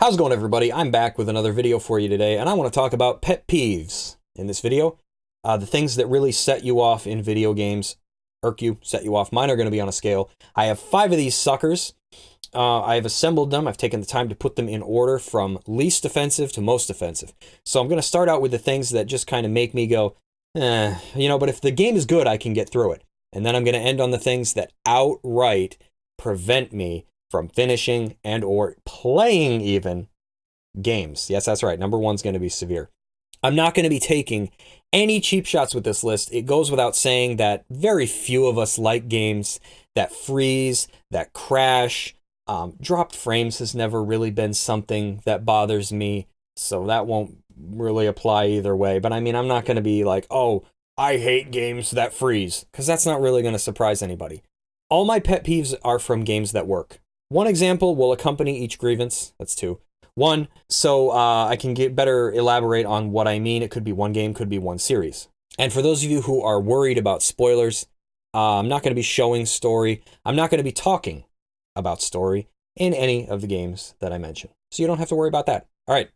How's it going, everybody? I'm back with another video for you today, and I want to talk about pet peeves in this video. The things that really set you off in video games, irk you, set you off. Mine are going to be on a scale. I have 5 of these suckers. I've assembled them. I've taken the time to put them in order from least offensive to most offensive. So I'm going to start out with the things that just kind of make me go, but if the game is good, I can get through it. And then I'm going to end on the things that outright prevent me from finishing and or playing even games. Yes, that's right. Number 1's going to be severe. I'm not going to be taking any cheap shots with this list. It goes without saying that very few of us like games that freeze, that crash. Dropped frames has never really been something that bothers me, so that won't really apply either way. But I mean, I'm not going to be like, oh, I hate games that freeze, because that's not really going to surprise anybody. All my pet peeves are from games that work. One example will accompany each grievance. That's 2. 1, so I can better elaborate on what I mean. It could be one game, could be one series. And for those of you who are worried about spoilers, I'm not going to be showing story. I'm not going to be talking about story in any of the games that I mention. So you don't have to worry about that. All right,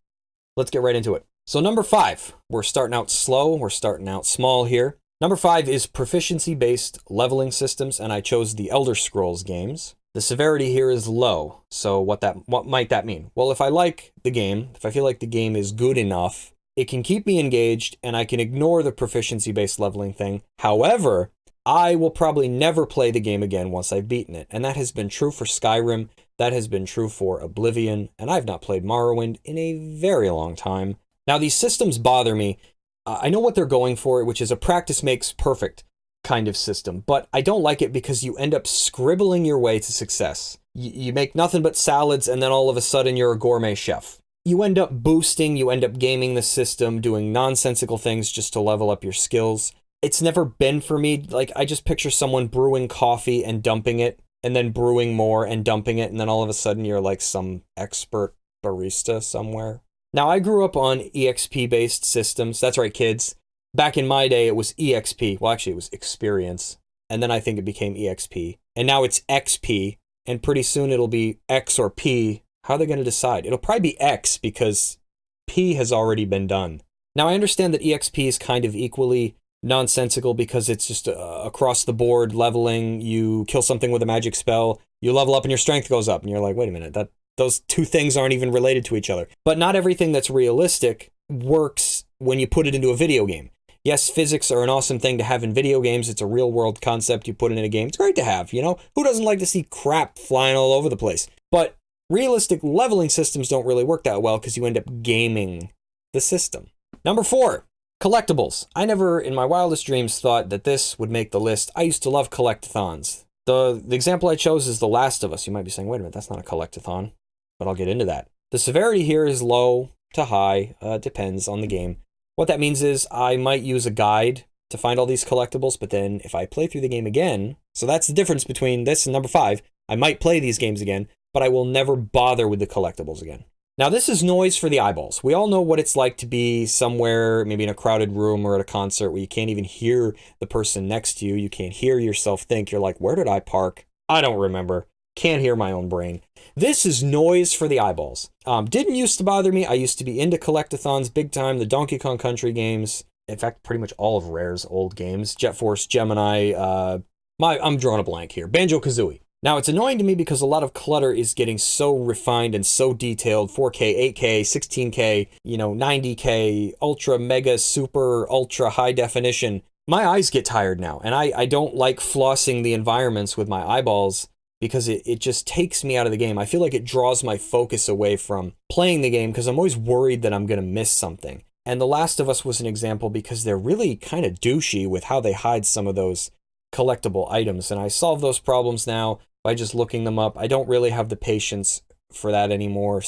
let's get right into it. So number 5, we're starting out slow. We're starting out small here. Number 5 is proficiency-based leveling systems, and I chose the Elder Scrolls games. The severity here is low, so what might that mean? Well, if I like the game, if I feel like the game is good enough, it can keep me engaged, and I can ignore the proficiency-based leveling thing. However, I will probably never play the game again once I've beaten it, and that has been true for Skyrim, that has been true for Oblivion, and I've not played Morrowind in a very long time. Now, these systems bother me. I know what they're going for, which is a practice makes perfect kind of system, but I don't like it because you end up scribbling your way to success. You make nothing but salads, and then all of a sudden you're a gourmet chef. You end up boosting, you end up gaming the system, doing nonsensical things just to level up your skills. It's never been for me. Like, I just picture someone brewing coffee and dumping it, and then brewing more and dumping it, and then all of a sudden you're like some expert barista somewhere. Now, I grew up on EXP-based systems. That's right, kids. Back in my day, it was EXP. Well, actually, it was Experience. And then I think it became EXP. And now it's XP. And pretty soon it'll be X or P. How are they going to decide? It'll probably be X because P has already been done. Now, I understand that EXP is kind of equally nonsensical because it's just across the board leveling. You kill something with a magic spell, you level up and your strength goes up. And you're like, wait a minute, those two things aren't even related to each other. But not everything that's realistic works when you put it into a video game. Yes, physics are an awesome thing to have in video games. It's a real-world concept. You put it in a game. It's great to have, you know? Who doesn't like to see crap flying all over the place? But realistic leveling systems don't really work that well because you end up gaming the system. Number 4, collectibles. I never, in my wildest dreams, thought that this would make the list. I used to love collectathons. The example I chose is The Last of Us. You might be saying, wait a minute, that's not a collectathon. But I'll get into that. The severity here is low to high. Depends on the game. What that means is I might use a guide to find all these collectibles, but then if I play through the game again, so that's the difference between this and number 5, I might play these games again, but I will never bother with the collectibles again. Now, this is noise for the eyeballs. We all know what it's like to be somewhere, maybe in a crowded room or at a concert where you can't even hear the person next to you. You can't hear yourself think. You're like, where did I park? I don't remember. Can't hear my own brain. This is noise for the eyeballs. Didn't used to bother me. I used to be into collectathons big time. The Donkey Kong Country games. In fact, pretty much all of Rare's old games. Jet Force, Gemini. I'm drawing a blank here. Banjo-Kazooie. Now, it's annoying to me because a lot of clutter is getting so refined and so detailed. 4K, 8K, 16K, 90K, ultra, mega, super, ultra high definition. My eyes get tired now, and I don't like flossing the environments with my eyeballs because it just takes me out of the game. I feel like it draws my focus away from playing the game because I'm always worried that I'm going to miss something. And The Last of Us was an example because they're really kind of douchey with how they hide some of those collectible items. And I solve those problems now by just looking them up. I don't really have the patience for that anymore.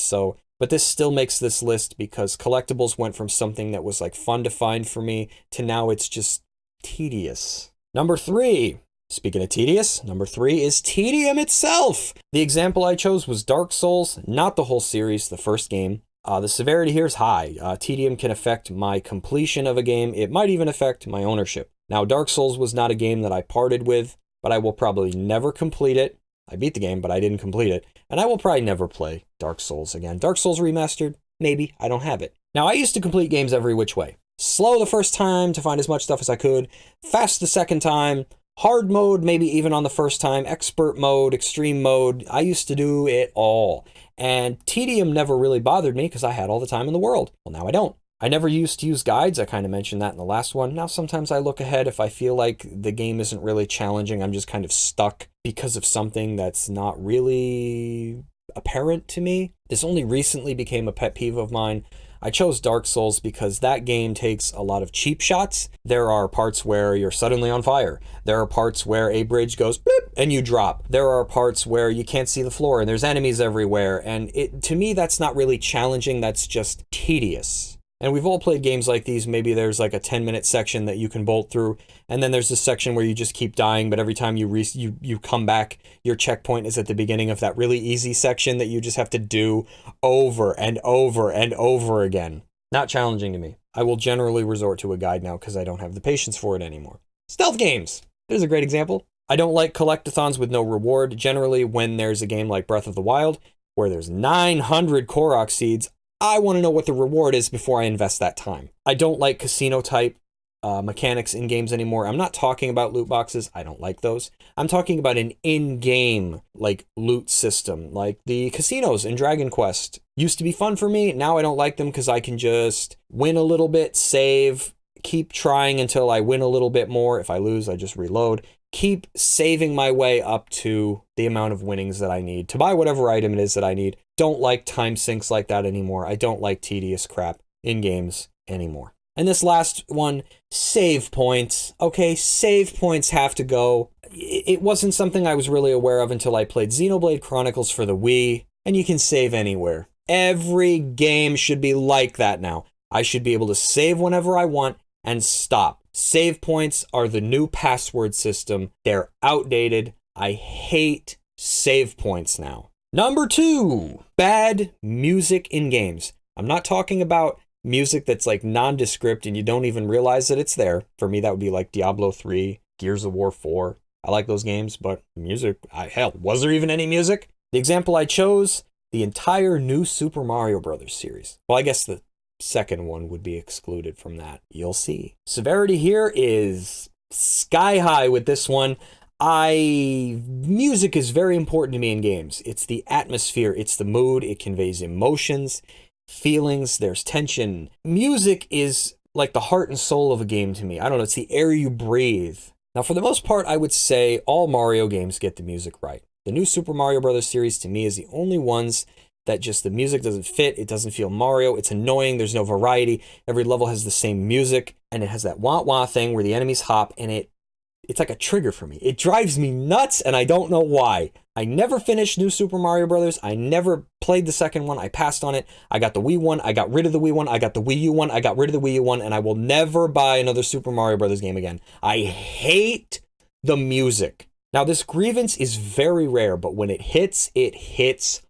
But this still makes this list because collectibles went from something that was like fun to find for me to now it's just tedious. Number 3. Speaking of tedious, number 3 is Tedium itself. The example I chose was Dark Souls, not the whole series, the first game. The severity here is high. Tedium can affect my completion of a game. It might even affect my ownership. Now, Dark Souls was not a game that I parted with, but I will probably never complete it. I beat the game, but I didn't complete it. And I will probably never play Dark Souls again. Dark Souls Remastered? Maybe. I don't have it. Now, I used to complete games every which way. Slow the first time to find as much stuff as I could. Fast the second time. Hard mode, maybe even on the first time. Expert mode, extreme mode. I used to do it all. And Tedium never really bothered me because I had all the time in the world. Well, now I don't. I never used to use guides. I kind of mentioned that in the last one. Now, sometimes I look ahead if I feel like the game isn't really challenging. I'm just kind of stuck because of something that's not really apparent to me. This only recently became a pet peeve of mine. I chose Dark Souls because that game takes a lot of cheap shots. There are parts where you're suddenly on fire. There are parts where a bridge goes bloop and you drop. There are parts where you can't see the floor and there's enemies everywhere. And to me, that's not really challenging. That's just tedious. And we've all played games like these. Maybe there's like a 10-minute section that you can bolt through, and then there's this section where you just keep dying, but every time you come back, your checkpoint is at the beginning of that really easy section that you just have to do over and over and over again. Not challenging to me. I will generally resort to a guide now because I don't have the patience for it anymore. Stealth games. There's a great example. I don't like collectathons with no reward. Generally, when there's a game like Breath of the Wild, where there's 900 Korok seeds, I want to know what the reward is before I invest that time. I don't like casino type mechanics in games anymore. I'm not talking about loot boxes. I don't like those. I'm talking about an in-game like loot system, like the casinos in Dragon Quest. Used to be fun for me. Now I don't like them because I can just win a little bit, save, keep trying until I win a little bit more. If I lose, I just reload. Keep saving my way up to the amount of winnings that I need to buy whatever item it is that I need. Don't like time sinks like that anymore. I don't like tedious crap in games anymore. And this last one, save points. Okay, save points have to go. It wasn't something I was really aware of until I played Xenoblade Chronicles for the Wii, and you can save anywhere. Every game should be like that now. I should be able to save whenever I want and stop. Save points are the new password system. They're outdated. I hate save points now. Number 2, bad music in games. I'm not talking about music that's like nondescript and you don't even realize that it's there. For me, that would be like Diablo 3, Gears of War 4. I like those games, but music, hell, was there even any music? The example I chose, the entire new Super Mario Brothers series. Well, I guess the second one would be excluded from that. You'll see. Severity here is sky high with this one. Music is very important to me in games. It's the atmosphere, it's the mood, it conveys emotions, feelings, there's tension. Music is like the heart and soul of a game to me. I don't know, it's the air you breathe. Now, for the most part, I would say all Mario games get the music right. The new Super Mario Brothers series to me is the only ones that just the music doesn't fit, it doesn't feel Mario, it's annoying, there's no variety, every level has the same music, and it has that wah-wah thing where the enemies hop, and it's like a trigger for me. It drives me nuts, and I don't know why. I never finished New Super Mario Brothers, I never played the second one, I passed on it, I got the Wii one, I got rid of the Wii one, I got the Wii U one, I got rid of the Wii U one, and I will never buy another Super Mario Brothers game again. I hate the music. Now, this grievance is very rare, but when it hits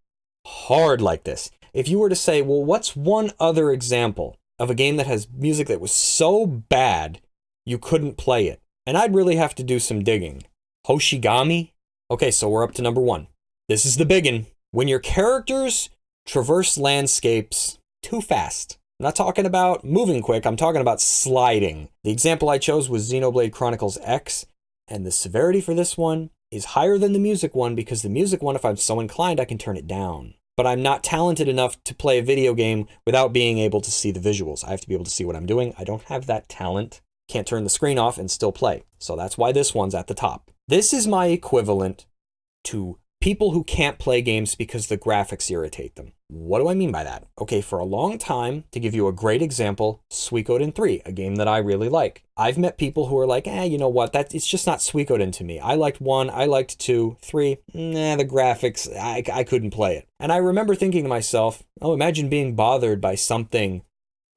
hard like this. If you were to say, well, what's one other example of a game that has music that was so bad you couldn't play it? And I'd really have to do some digging. Hoshigami? Okay, so we're up to number 1. This is the biggin. When your characters traverse landscapes too fast. I'm not talking about moving quick, I'm talking about sliding. The example I chose was Xenoblade Chronicles X, and the severity for this one is higher than the music one because the music one, if I'm so inclined, I can turn it down. But I'm not talented enough to play a video game without being able to see the visuals. I have to be able to see what I'm doing. I don't have that talent. Can't turn the screen off and still play. So that's why this one's at the top. This is my equivalent to people who can't play games because the graphics irritate them. What do I mean by that? Okay, for a long time, to give you a great example, Suikoden 3, a game that I really like. I've met people who are like, you know what, it's just not Suikoden to me. I liked 1, I liked 2, 3, the graphics, I couldn't play it. And I remember thinking to myself, oh, imagine being bothered by something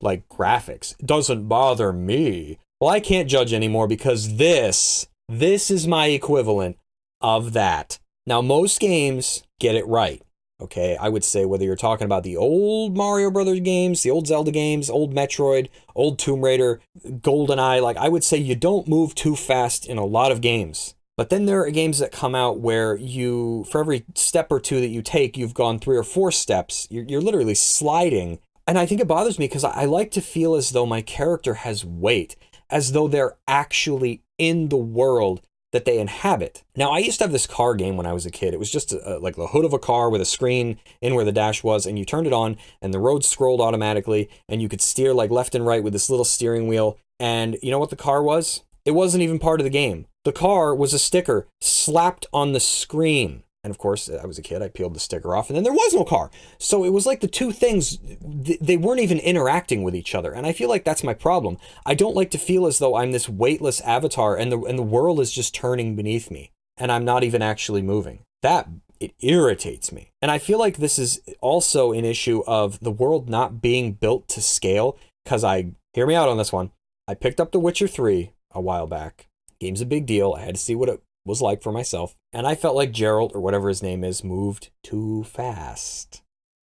like graphics. It doesn't bother me. Well, I can't judge anymore because this is my equivalent of that. Now, most games get it right. Okay, I would say whether you're talking about the old Mario Brothers games, the old Zelda games, old Metroid, old Tomb Raider, GoldenEye, like I would say you don't move too fast in a lot of games. But then there are games that come out where you, for every step or two that you take, you've gone 3 or 4 steps. You're literally sliding. And I think it bothers me because I like to feel as though my character has weight, as though they're actually in the world that they inhabit. Now, I used to have this car game when I was a kid. It was just like the hood of a car with a screen in where the dash was, and you turned it on, and the road scrolled automatically, and you could steer like left and right with this little steering wheel. And you know what the car was? It wasn't even part of the game. The car was a sticker slapped on the screen. And of course, I was a kid, I peeled the sticker off, and then there was no car. So it was like the two things, they weren't even interacting with each other. And I feel like that's my problem. I don't like to feel as though I'm this weightless avatar and the world is just turning beneath me, and I'm not even actually moving. It irritates me. And I feel like this is also an issue of the world not being built to scale, because hear me out on this one. I picked up The Witcher 3 a while back. Game's a big deal. I had to see what it was like for myself. And I felt like Geralt, or whatever his name is, moved too fast.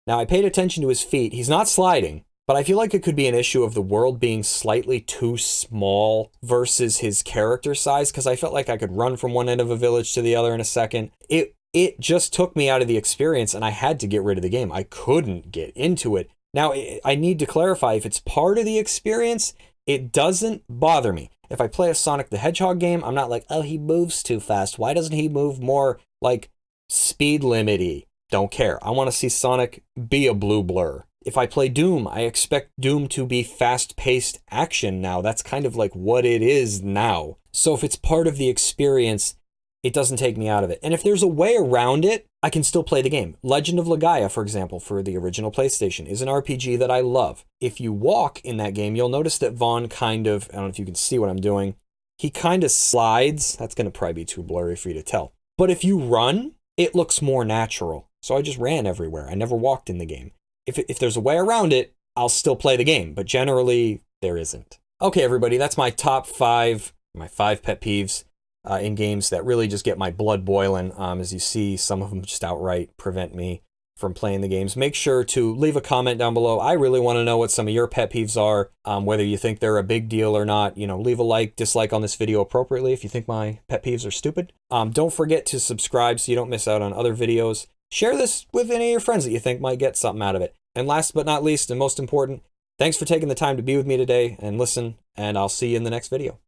Now, I paid attention to his feet. He's not sliding, but I feel like it could be an issue of the world being slightly too small versus his character size, because I felt like I could run from one end of a village to the other in a second. It just took me out of the experience, and I had to get rid of the game. I couldn't get into it. Now, I need to clarify, if it's part of the experience, it doesn't bother me. If I play a Sonic the Hedgehog game, I'm not like, oh, he moves too fast. Why doesn't he move more like speed limity? Don't care. I want to see Sonic be a blue blur. If I play Doom, I expect Doom to be fast-paced action now. That's kind of like what it is now. So if it's part of the experience, it doesn't take me out of it. And if there's a way around it, I can still play the game. Legend of Legaia, for example, for the original PlayStation, is an RPG that I love. If you walk in that game, you'll notice that Vaughn kind of, I don't know if you can see what I'm doing, he kind of slides. That's going to probably be too blurry for you to tell. But if you run, it looks more natural. So I just ran everywhere. I never walked in the game. If there's a way around it, I'll still play the game. But generally, there isn't. Okay, everybody, that's my top 5, my 5 pet peeves in games that really just get my blood boiling. As you see, some of them just outright prevent me from playing the games. Make sure to leave a comment down below. I really want to know what some of your pet peeves are, whether you think they're a big deal or not. You know, leave a like, dislike on this video appropriately if you think my pet peeves are stupid. Don't forget to subscribe so you don't miss out on other videos. Share this with any of your friends that you think might get something out of it. And last but not least, and most important, thanks for taking the time to be with me today and listen, and I'll see you in the next video.